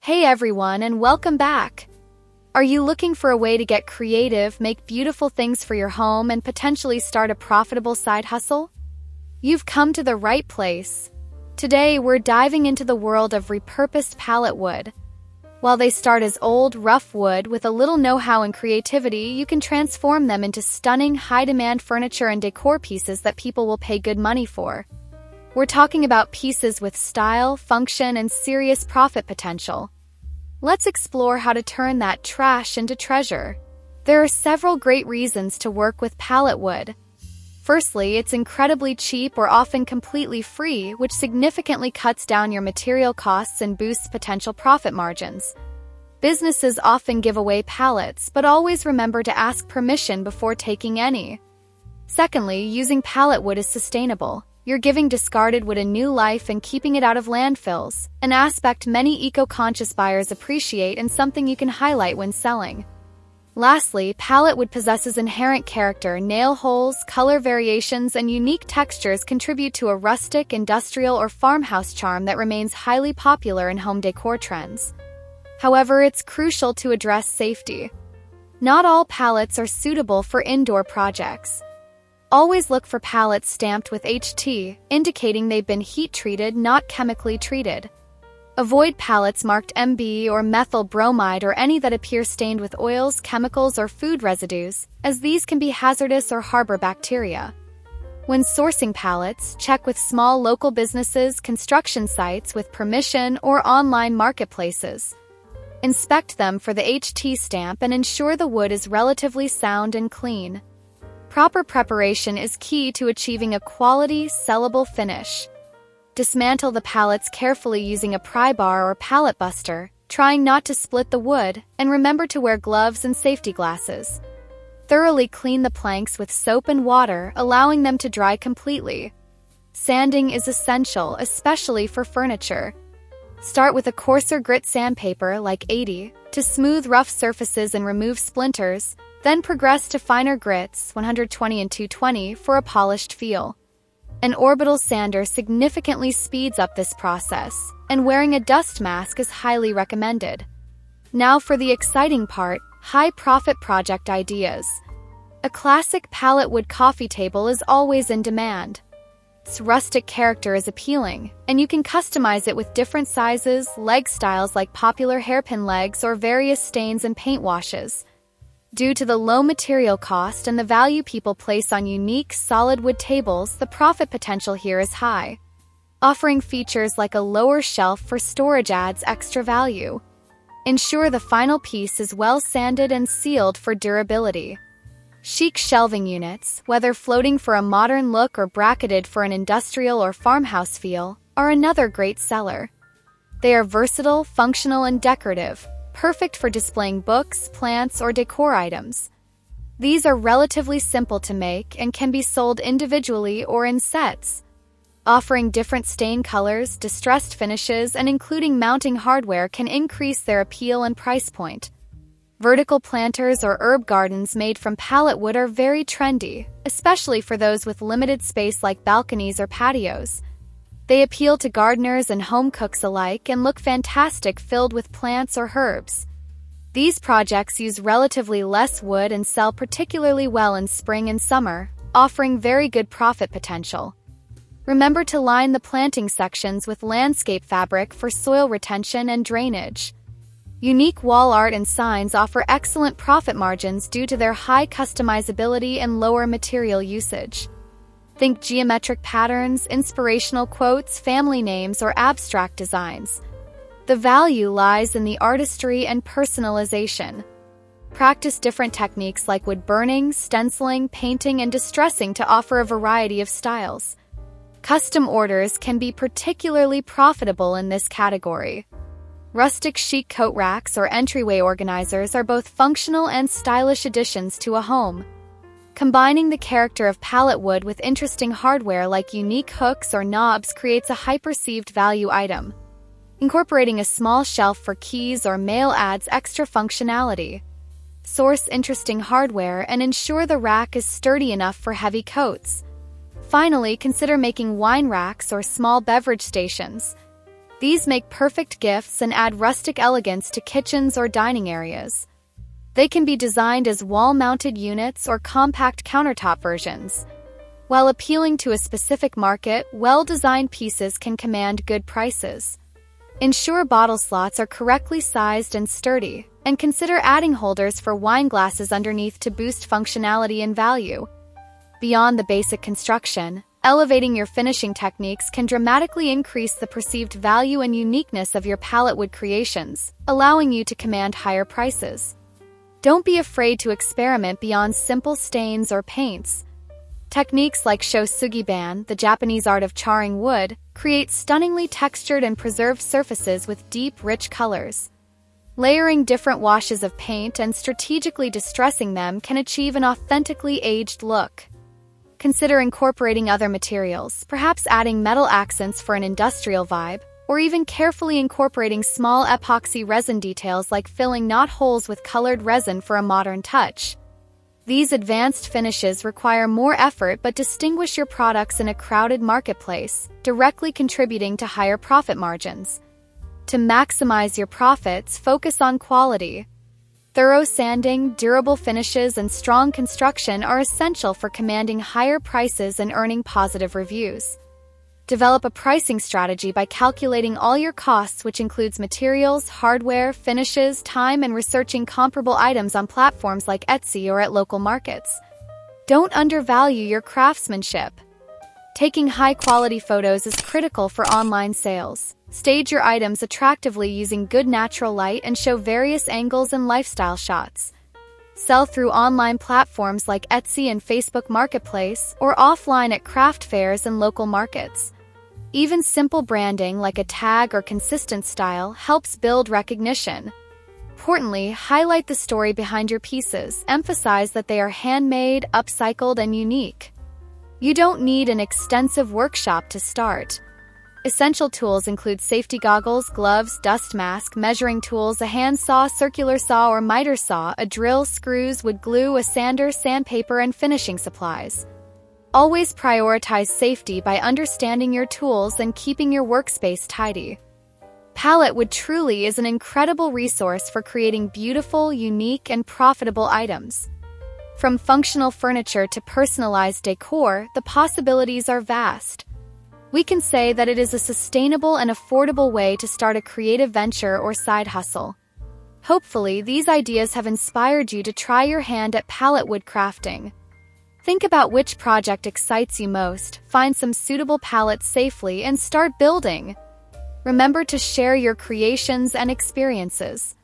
Hey everyone, and welcome back! Are you looking for a way to get creative, make beautiful things for your home, and potentially start a profitable side hustle? You've come to the right place. Today, we're diving into the world of repurposed pallet wood. While they start as old, rough wood, with a little know-how and creativity, you can transform them into stunning, high-demand furniture and decor pieces that people will pay good money for. We're talking about pieces with style, function, and serious profit potential. Let's explore how to turn that trash into treasure. There are several great reasons to work with pallet wood. Firstly, it's incredibly cheap or often completely free, which significantly cuts down your material costs and boosts potential profit margins. Businesses often give away pallets, but always remember to ask permission before taking any. Secondly, using pallet wood is sustainable. You're giving discarded wood a new life and keeping it out of landfills, an aspect many eco-conscious buyers appreciate and something you can highlight when selling. Lastly, pallet wood possesses inherent character. Nail holes, color variations, and unique textures contribute to a rustic, industrial, or farmhouse charm that remains highly popular in home decor trends. However, it's crucial to address safety. Not all pallets are suitable for indoor projects. Always look for pallets stamped with HT, indicating they've been heat-treated, not chemically treated. Avoid pallets marked MB or methyl bromide or any that appear stained with oils, chemicals, or food residues, as these can be hazardous or harbor bacteria. When sourcing pallets, check with small local businesses, construction sites with permission, or online marketplaces. Inspect them for the HT stamp and ensure the wood is relatively sound and clean. Proper preparation is key to achieving a quality, sellable finish. Dismantle the pallets carefully using a pry bar or pallet buster, trying not to split the wood, and remember to wear gloves and safety glasses. Thoroughly clean the planks with soap and water, allowing them to dry completely. Sanding is essential, especially for furniture. Start with a coarser grit sandpaper, like 80, to smooth rough surfaces and remove splinters, then progress to finer grits, 120 and 220, for a polished feel. An orbital sander significantly speeds up this process, and wearing a dust mask is highly recommended. Now for the exciting part, high-profit project ideas. A classic pallet wood coffee table is always in demand. Its rustic character is appealing, and you can customize it with different sizes, leg styles like popular hairpin legs, or various stains and paint washes. Due to the low material cost and the value people place on unique, solid wood tables, the profit potential here is high. Offering features like a lower shelf for storage adds extra value. Ensure the final piece is well sanded and sealed for durability. Chic shelving units, whether floating for a modern look or bracketed for an industrial or farmhouse feel, are another great seller. They are versatile, functional, and decorative, perfect for displaying books, plants, or decor items. These are relatively simple to make and can be sold individually or in sets. Offering different stain colors, distressed finishes, and including mounting hardware can increase their appeal and price point. Vertical planters or herb gardens made from pallet wood are very trendy, especially for those with limited space like balconies or patios. They appeal to gardeners and home cooks alike and look fantastic filled with plants or herbs. These projects use relatively less wood and sell particularly well in spring and summer, offering very good profit potential. Remember to line the planting sections with landscape fabric for soil retention and drainage. Unique wall art and signs offer excellent profit margins due to their high customizability and lower material usage. Think geometric patterns, inspirational quotes, family names, or abstract designs. The value lies in the artistry and personalization. Practice different techniques like wood burning, stenciling, painting, and distressing to offer a variety of styles. Custom orders can be particularly profitable in this category. Rustic chic coat racks or entryway organizers are both functional and stylish additions to a home. Combining the character of pallet wood with interesting hardware like unique hooks or knobs creates a high-perceived value item. Incorporating a small shelf for keys or mail adds extra functionality. Source interesting hardware and ensure the rack is sturdy enough for heavy coats. Finally, consider making wine racks or small beverage stations. These make perfect gifts and add rustic elegance to kitchens or dining areas. They can be designed as wall-mounted units or compact countertop versions. While appealing to a specific market, well-designed pieces can command good prices. Ensure bottle slots are correctly sized and sturdy, and consider adding holders for wine glasses underneath to boost functionality and value. Beyond the basic construction, elevating your finishing techniques can dramatically increase the perceived value and uniqueness of your pallet wood creations, allowing you to command higher prices. Don't be afraid to experiment beyond simple stains or paints. Techniques like Shou Sugi Ban, the Japanese art of charring wood, create stunningly textured and preserved surfaces with deep, rich colors. Layering different washes of paint and strategically distressing them can achieve an authentically aged look. Consider incorporating other materials, perhaps adding metal accents for an industrial vibe, or even carefully incorporating small epoxy resin details like filling knot holes with colored resin for a modern touch. These advanced finishes require more effort but distinguish your products in a crowded marketplace, directly contributing to higher profit margins. To maximize your profits, focus on quality. Thorough sanding, durable finishes, and strong construction are essential for commanding higher prices and earning positive reviews. Develop a pricing strategy by calculating all your costs, which includes materials, hardware, finishes, time, and researching comparable items on platforms like Etsy or at local markets. Don't undervalue your craftsmanship. Taking high-quality photos is critical for online sales. Stage your items attractively using good natural light and show various angles and lifestyle shots. Sell through online platforms like Etsy and Facebook Marketplace, or offline at craft fairs and local markets. Even simple branding like a tag or consistent style helps build recognition. Importantly, highlight the story behind your pieces, emphasize that they are handmade, upcycled, and unique. You don't need an extensive workshop to start. Essential tools include safety goggles, gloves, dust mask, measuring tools, a hand saw, circular saw or miter saw, a drill, screws, wood glue, a sander, sandpaper, and finishing supplies. Always prioritize safety by understanding your tools and keeping your workspace tidy. Pallet wood truly is an incredible resource for creating beautiful, unique, and profitable items. From functional furniture to personalized decor, the possibilities are vast. We can say that it is a sustainable and affordable way to start a creative venture or side hustle. Hopefully, these ideas have inspired you to try your hand at pallet wood crafting. Think about which project excites you most, find some suitable pallets safely, and start building. Remember to share your creations and experiences.